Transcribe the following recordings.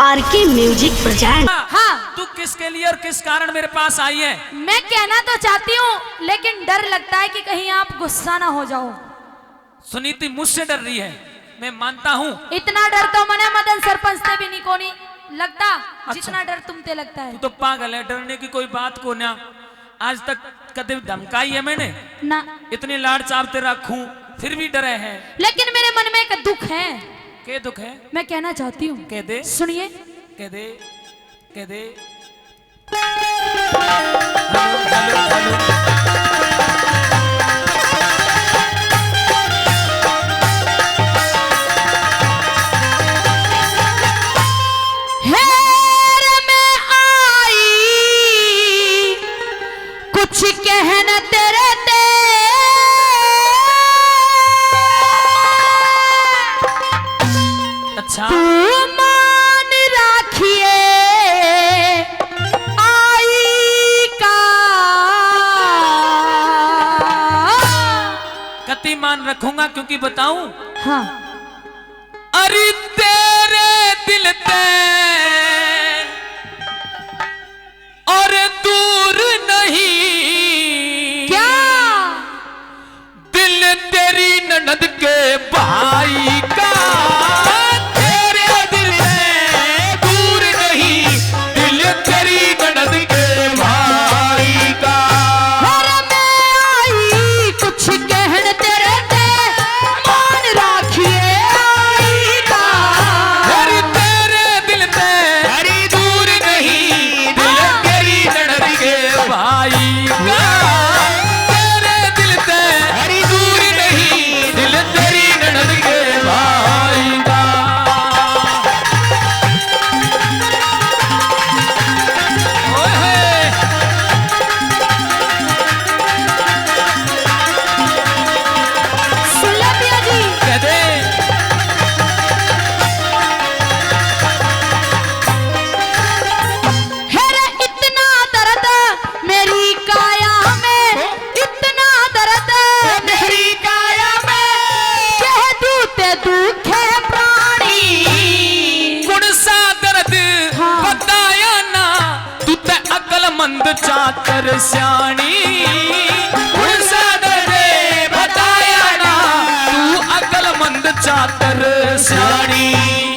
RK music present. हाँ, तू किसके लिए और किस कारण मेरे पास आई है? मैं कहना तो चाहती हूँ, लेकिन डर लगता है कि कहीं आप गुस्सा ना हो जाओ। सुनीति मुझसे डर रही है, मैं मानता हूँ। इतना डर तो मने मदन सरपंच से भी नहीं को नहीं लगता। अच्छा। जितना डर तुमसे लगता है। तू तो पागल है, डरने की कोई बात को ना। आज तक कभी धमकाई है मैंने ना, इतने लाड़ चावते रखूं फिर भी डरे है। लेकिन मेरे मन में एक दुख है। के दुख है? मैं कहना चाहती हूँ, कह दे, सुनिए। कह दे, कह दे। Hello, hello, hello. कुछ कहना तेरे ते अच्छा, तू मान राखिए आई का। कति मान रखूंगा, क्योंकि बताऊं। हाँ, अरे तेरे दिल पे और दूर नहीं क्या दिल तेरी ननद के भाई का। तेरे दिल पे दूर नहीं दिल तेरी ननद के भाई का। घर में आई कुछ कहना तेरे ते मान राखिए आई का। अरे तेरे दिल पे अरे दूर नहीं दिल तेरी ननद के भाई का। तेरे दिल पे अरे दूर नहीं दिल तेरी ननद के भाई का। ओए होए, सुन लो पिया जी। कह दे। है रे इतना दर्द मेरी काया में, इतना दर्द मेरी काया में, कह दूं ते दुखे प्राणी। कौन सा दर्द हाँ। बताया ना तू ते अकलमंद चातर स्याणी। कौन सा दर्द बताया ना तू अकलमंद चातर स्याणी।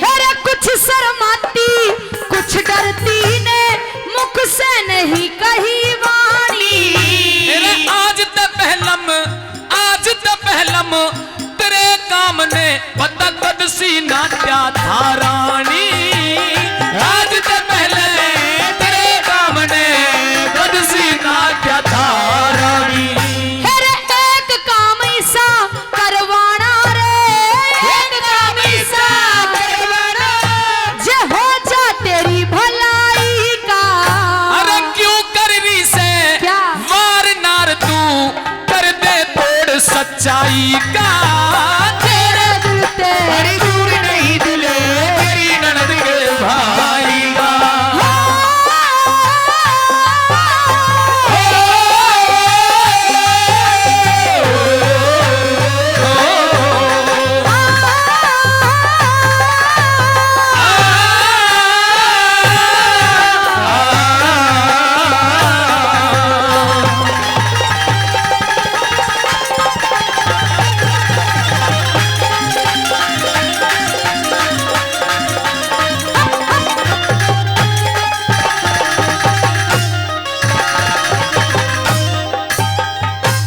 है रे कुछ शर्माती कुछ डरती ने मुख से नहीं कही वाणी। तेरे आज त पहलम तेरे काम ने पता कद सी नाट्या धारानी। आज त पहले तेरे काम ने कद सी नाट्या धारानी। है रे एक काम ऐसा करवाना रे, एक काम ऐसा करवाना जे हो जा तेरी भलाई का। अरे क्यों कर रही से क्या? वार नार तू कर दे तोड़ सच्चाई का। तेरे दिल ते अरे दूर नहीं दिल तेरी ननद के भाई का।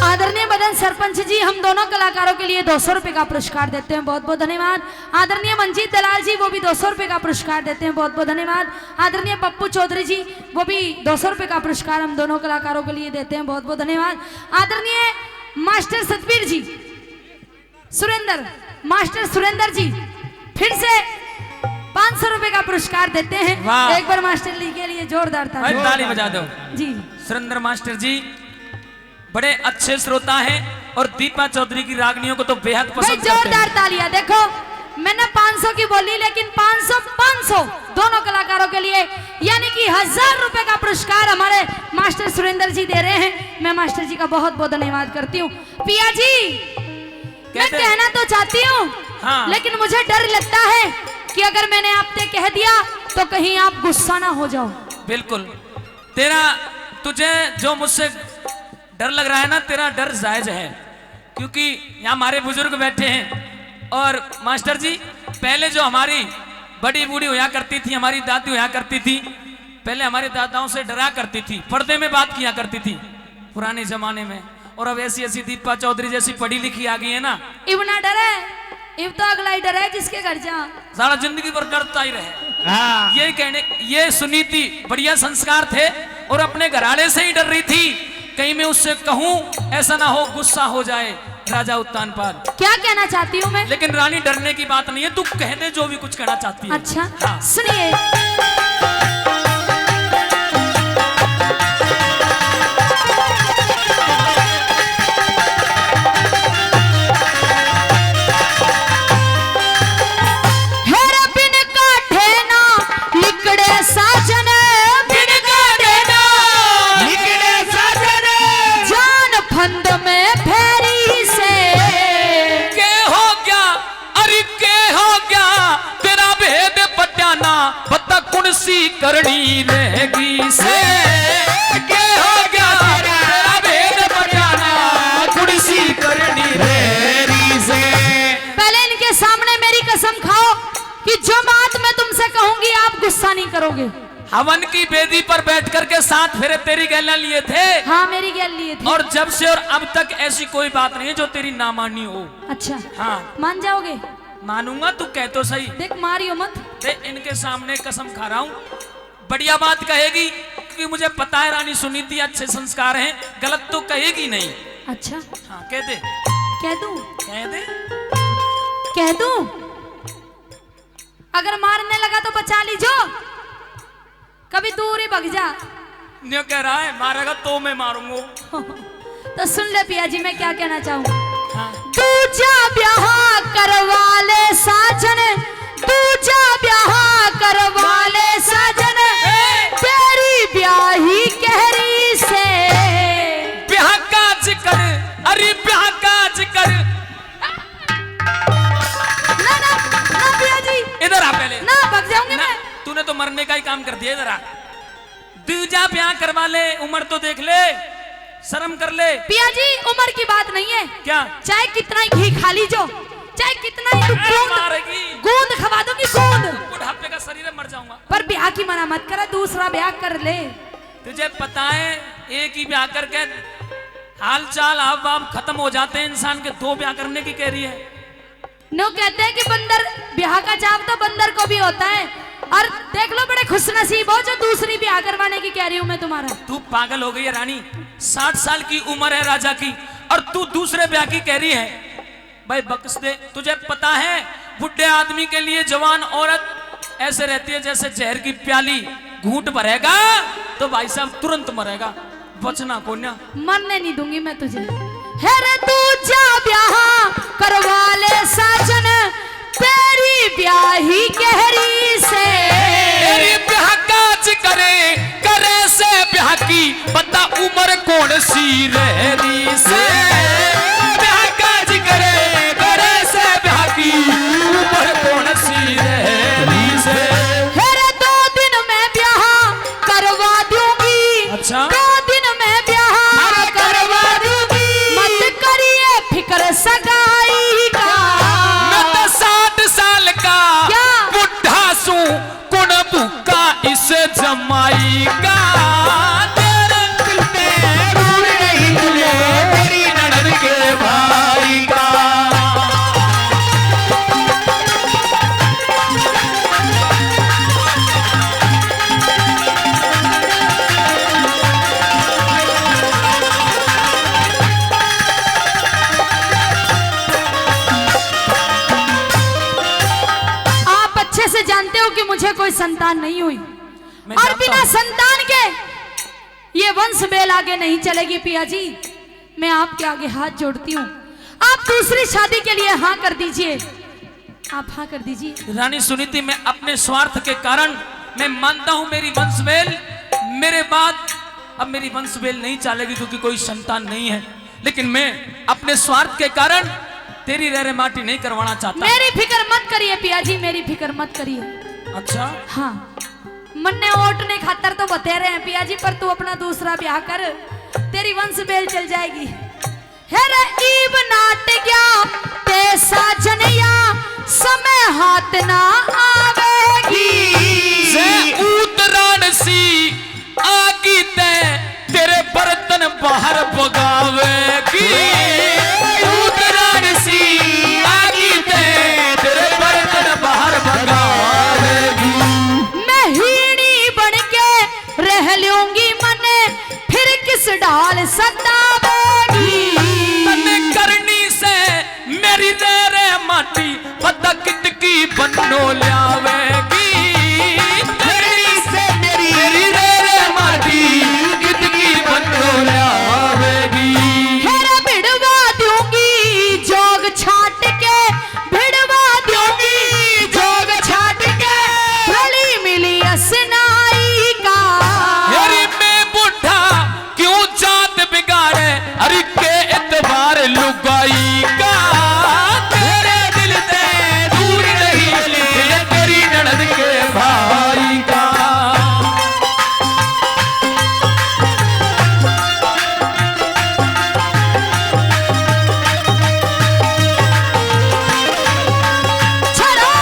आदरणीय मदन सरपंच जी, हम दोनों कलाकारों के लिए 200 रुपए का पुरस्कार देते हैं, बहुत बहुत धन्यवाद। आदरणीय मंजीत दलाल जी, वो भी 200 रुपए का पुरस्कार देते हैं, बहुत बहुत धन्यवाद। आदरणीय पप्पू चौधरी जी, वो भी 200 रुपए का पुरस्कार हम दोनों कलाकारों के लिए देते हैं, बहुत बहुत धन्यवाद। आदरणीय मास्टर सतबीर जी, मास्टर सुरेंद्र जी फिर से 500 रुपए का पुरस्कार देते हैं। वाह। एक बार मास्टर जी के लिए जोरदार ताली बजा दो। जी। सुरेंद्र मास्टर जी बड़े अच्छे श्रोता हैं और दीपा चौधरी की रागनियों को तो बेहद भाई पसंद करते जोरदार हैं। तालियां। देखो मैंने 500 की बोली, लेकिन 500 दोनों कलाकारों के लिए, यानी कि 1000 रुपए का पुरस्कार हमारे मास्टर सुरेंद्र जी दे रहे हैं। मैं मास्टर जी का बहुत बहुत धन्यवाद करती हूँ। पिया जी, मैं कहना तो चाहती हूँ, हाँ। लेकिन मुझे डर लगता है कि अगर मैंने आपसे कह दिया तो कहीं आप गुस्सा ना हो जाओ। बिल्कुल, तेरा तुझे जो मुझसे डर लग रहा है ना, तेरा डर जायज है, क्योंकि यहाँ हमारे बुजुर्ग बैठे हैं। और मास्टर जी, पहले जो हमारी बड़ी बूढ़ी होया करती थी, हमारी दादी होया करती थी, पहले हमारे दादाओं से डरा करती थी, पर्दे में बात किया करती थी पुराने जमाने में। और अब ऐसी ऐसी दीपा चौधरी जैसी पढ़ी लिखी आ गई है ना, इवना डर है, इव तो अगला ही डर है जिसके घर जा सारा जिंदगी भर डरता ही रहे। ये कहने, ये सुनीति बढ़िया संस्कार थे, और अपने घराड़े से ही डर रही थी, कहीं मैं उससे कहूं ऐसा ना हो गुस्सा हो जाए राजा उत्तानपाद। क्या कहना चाहती हूँ मैं? लेकिन रानी, डरने की बात नहीं है, तू कह दे जो भी कुछ कहना चाहती है। अच्छा, हाँ। सुनिए। करनी रहेगी से के हो गया तेरा भेद बजाना, कुर्सी करनी रहेगी से। पहले इनके सामने मेरी कसम खाओ कि जो बात मैं तुमसे कहूंगी आप गुस्सा नहीं करोगे। हवन की बेदी पर बैठकर के साथ फेरे तेरी गैला लिए थे। हाँ, मेरी गैल लिए थे। और जब से और अब तक ऐसी कोई बात नहीं है जो तेरी ना मानी हो। अच्छा, हाँ, मान जाओगे? मानूंगा, तू कह तो सही। देख, मारियो मत। इनके सामने कसम खा रहा हूं, बढ़िया बात कहेगी, क्योंकि मुझे पता है रानी सुनीति अच्छे संस्कार हैं, गलत तो कहेगी नहीं। अच्छा, हाँ, कह दे। कह दूं? कह दे। कह दूं? अगर मारने लगा तो बचा लीजो, कभी दूर ही भग जा। न्यो कह रहा है मारेगा तो मैं मारूंगा। तो सुन ले पिया जी, मैं क्या कहना चाहूँ। हाँ। दूजा ब्याह करवा ले साजन, दूजा ब्याह करवा ले साजन, तेरी ब्याही कहरी से। ब्याह का जिक्र, अरे ब्याह का जिक्र। ना पिया जी, इधर आ पहले। ना भग जाऊंगी मैं। तूने तो मरने का ही काम कर दिया, इधर आ। दूजा ब्याह करवा ले, उम्र तो देख ले, शर्म कर ले। पिया जी, उम्र की बात नहीं है। क्या? चाहे कितना ही घी खा लीजो, चाहे कितना ही गूंद खवा दूंगी, गूंद। बुढ़ापे का शरीर है, मर जाऊंगा। पर ब्याह की मना मत करा, दूसरा ब्याह कर ले। तुझे पता है एक ही ब्याह करके हाल चाल हाव भाव खत्म हो जाते हैं इंसान के, दो ब्याह करने की कह रही है। नो कहते हैं कि बंदर, ब्याह का चाव तो बंदर को भी होता है। और देख लो, बड़े खुशनसीब हो जो दूसरी ब्याह करवाने की कह रही हूँ मैं तुम्हारा। तू पागल हो गई है रानी, 60 साल की उम्र है राजा की, और तू दूसरे ब्याह की कह रही है। भाई बख्श दे, तुझे पता है बुढ़े आदमी के लिए जवान औरत ऐसे रहती है जैसे जहर की प्याली, घूंट भरेगा तो भाई साहब तुरंत मरेगा, बचना कोन्या। मरने नहीं दूंगी मैं तुझे। हेरे दूजा ब्याह करवा ले साजन, तेरी ब्याही कहरी से। तेरी ब्याह काज करे, करे से ब्याह की बता उम्र कौन सी रहनी से। ब्याह काज करे, करे से ब्याह की उम्र कौन सी रहनी से। हेरे 2 दिन में ब्याह करवा दूंगी। अच्छा, 2 दिन में ब्याह करवा दूंगी, मत करिए फिक्र सगाई का। मैं तो 60 साल का क्या? बुढ़ा सू, कौन भूखा इस जमाई का। तेरे दिल में दूर नहीं तुझे तेरी ननद के भाई का। से जानते हो कि मुझे कोई संतान नहीं हुई, और बिना संतान के ये वंश बेल आगे नहीं चलेगी। पिया जी, मैं आपके आगे हाथ जोड़ती हूँ, आप दूसरी शादी के लिए हाँ कर दीजिए, आप हाँ कर दीजिए। रानी सुनीति, मैं अपने स्वार्थ के कारण मैं मानता हूँ मेरी वंशवेल मेरे बाद अब मेरी वंशवेल नहीं चलेगी क्योंकि कोई संतान नहीं है, लेकिन मैं अपने स्वार्थ के कारण तेरी रेरे माटी नहीं करवाना चाहता। मेरी फिक्र मत करिए पिया जी, मेरी फिक्र मत करिए। अच्छा, हाँ, मन्ने ओटने खातर तो बतेरे हैं पिया जी, पर तू अपना दूसरा ब्याह कर, तेरी वंश बेल चल जाएगी। हेरे ईब नाट गया ते साजनिया, समय हाथ ना आवेगी। से उतराण सी आगी ते तेरे बर्तन बाहर बगावेगी। उतराण सी आगी ते तेरे बर्तन बाहर बगावेगी। मैं हीणी बन के रह लूंगी मने, फिर किस ढाल सतावेगी। तने करनी से मेरी रेरे माटी पता कितकी बन्नो ल्यावेगी। करनी से मेरी रेरे माटी कितकी बन्नो ल्यावेगी। हेरा भिड़वा दूंगी जोग छाट के, भिड़वा दूंगी जोग छाट के, रली मिली असनाई का। अरे मैं बुढ़ा क्यों जात बिगाड़े, अरे के एतबार लुगाई का। तेरे दिल से दूर नहीं ये तेरी ननद के भाई का। चलो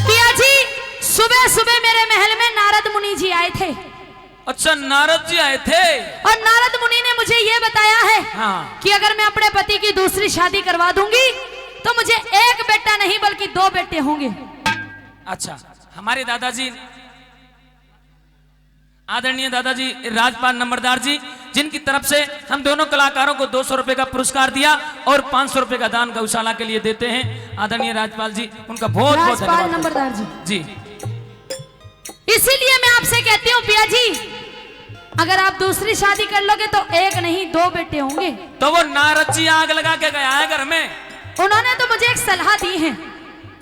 पिया जी, सुबह सुबह मेरे महल में नारद मुनि जी आए थे, अच्छा नारद जी आए थे। और नारद मुनि ने मुझे ये बताया है हाँ। कि अगर मैं अपने पति की दूसरी शादी करवा दूंगी तो मुझे एक बेटा नहीं बल्कि 2 बेटे होंगे। अच्छा हमारे दादाजी आदरणीय दादाजी राजपाल नंबरदार जी, जिनकी तरफ से हम दोनों कलाकारों को 200 रुपए का पुरस्कार दिया और 500 रुपए का दान गौशाला के लिए देते हैं। आदरणीय राजपाल जी, उनका बहुत बहुत राजपाल धन्यवाद नंबरदार जी, जी। इसीलिए मैं आपसे कहती हूँ पिया जी, अगर आप दूसरी शादी कर लोगे तो एक नहीं 2 बेटे होंगे। तो वो नारद जी आग लगा के गया है घर में, उन्होंने तो मुझे एक सलाह दी है।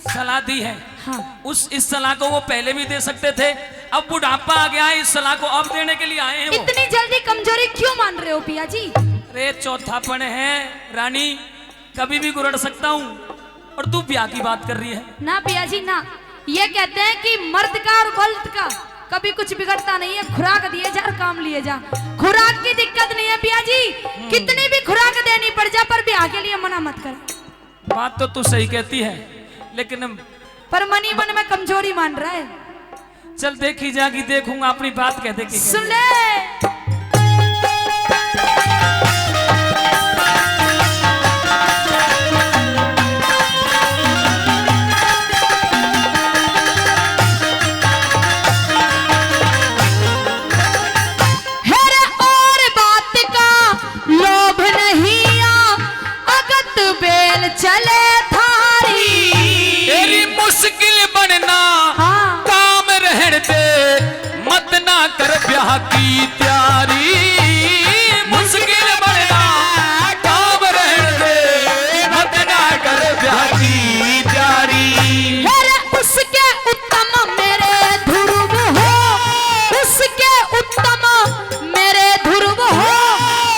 सलाह दी है। हाँ। इस सलाह को वो पहले भी दे सकते थे, अब बुढ़ापा आ गया है, इस सलाह को अब देने के लिए आए हैं वो। इतनी जल्दी कमजोरी क्यों मान रहे हो पिया जी? अरे चौथापन है रानी, कभी भी गुरड़ सकता हूँ, और तू ब्याह की बात कर रही है। ना पिया जी ना, ये कहते हैं कि मर्द का और बल्द का कभी कुछ बिगड़ता नहीं है, खुराक दिए जा और काम लिए जा। खुराक की दिक्कत नहीं है पिया जी, कितनी भी खुराक देनी पड़ जा, पर ब्याह के लिए मना मत कर। बात तो तू सही कहती है, लेकिन पर मनी मन में कमजोरी मान रहा है। चल देखी जागी, देखूंगा, अपनी बात कह दे के। सुन ले, हेरे और बात का लोभ नहीं आ, अगत बेल चले थारी। तेरी मुश्किल बनना हाँ। काम रहने दे, मत ना कर ब्याह की तैयारी। मुश्किल बनना काम रहने दे, मत ना कर ब्याह की तैयारी। हेरे उसके उत्तम मेरे ध्रुव हो, उसके उत्तम मेरे ध्रुव हो,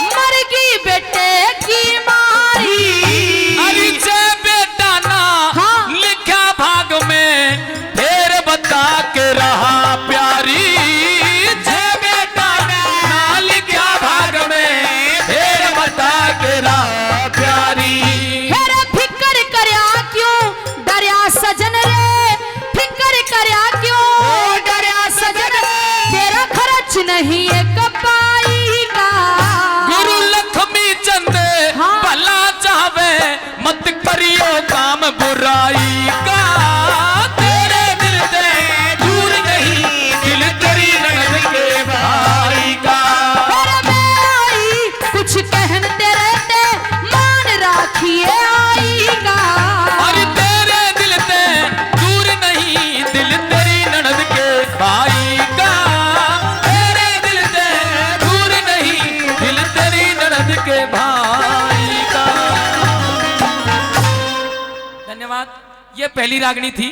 मरगी बेटे की मारी। अरे जय बेटा ना हाँ। लिखा भाग में, फिर बता के रहा प्यारी। जय बेटा ना लिखा भाग में, फिर बता के रहा प्यारी। हेरे फिकर करया क्यों डरया सजन रे, फिकर करया क्यों डरया सजन, तेरा खर्च नहीं है कपाई का। गुरु लक्ष्मी चंद हाँ। भला चाहे, मत करियो काम बुराई का। तेरे दिल से दूर नहीं, दिल तेरी ननद के भाई धन्यवाद। ये पहली रागनी थी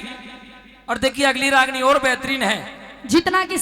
और देखिए अगली रागनी और बेहतरीन है। जितना कि